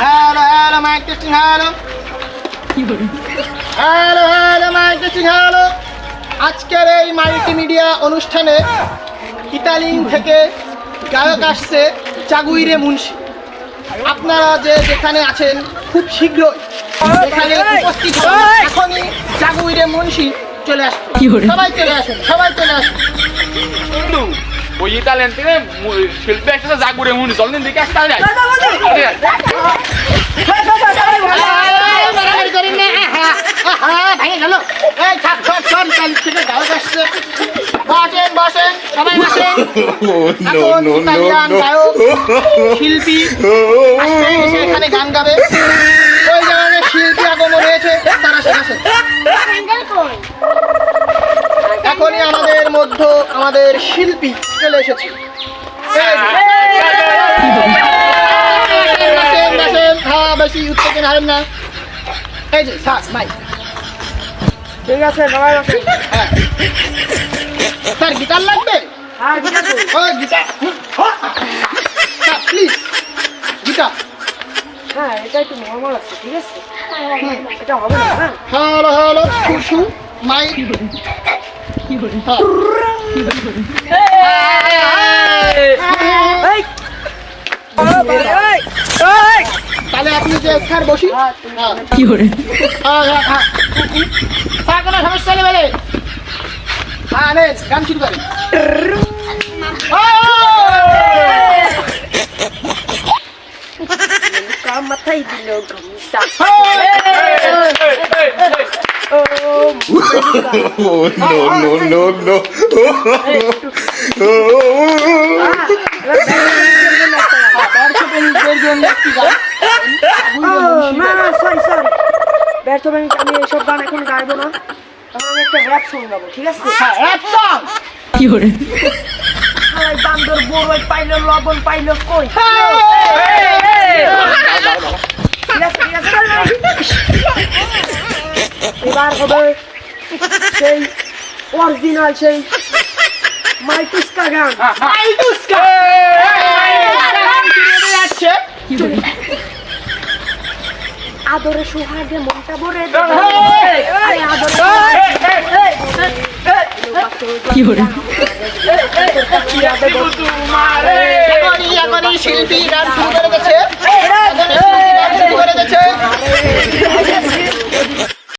Hello hello mike testing hello hello hello mike testing hello. আজকের এই multimedia অনুষ্ঠানে ইতালিন থেকে গায়ক আসছে চাগুইরে মুন্সি। আপনারা যে যেখানে আছেন খুব শীঘ্রই এখানে উপস্থিত হন। এখনই চাগুইরে মুন্সি চলে আসবে। সবাই চলে আসুন, সবাই চলে আসুন। ওই ইতালিয়ান থেকে শিল্পী একসাথে জাগুরে মুনি চলেন দেখে আসতে যায়। বসেন সবাই বসেন। এখন ইতালিয়ান গায়ক শিল্পী আসবে, এসে এখানে গান গাবে। ওই ধরনের শিল্পী আগমন হয়েছে, তারা সেখানে এখনই আমাদের মধ্যে আমাদের শিল্পী চলে এসেছে। হ্যাঁ, বেশি উত্তেজনা হবেন না। এই যে স্যার মাইক, ঠিক আছে সবাই বসে। হ্যাঁ স্যার গিটার লাগবে? হ্যাঁ ঠিক আছে। ও গিটার স্যার প্লিজ গিটার। হ্যাঁ এটা একটু নর্মাল আছে, ঠিক আছে এটা হবে না। হ্যাঁ হ্যালো হ্যালো শুশু মাইক। তাহলে আপনি যে স্যার বসি। কি করে কোনো সমস্যা নেই বলে। হ্যাঁ নে গান শুরু করি। মাথায় দিল ঘুমটা। No. ব্যর্থ ব্যাংক আমি এইসব গান এখন গাইবো না, এখন আমি একটা র‍্যাপ সং গাবো, ঠিক আছে? র‍্যাপ সং কি করে? বান্দর বড়ই পাইলো লবণ পাইলো কই। এবার হবে সেই অরিজিনাল সেই মাইটুস্কা গান। মাইটুস্কা আদরে সোহাগে মনটা ভরে শিল্পী গান শুরু করে গেছে।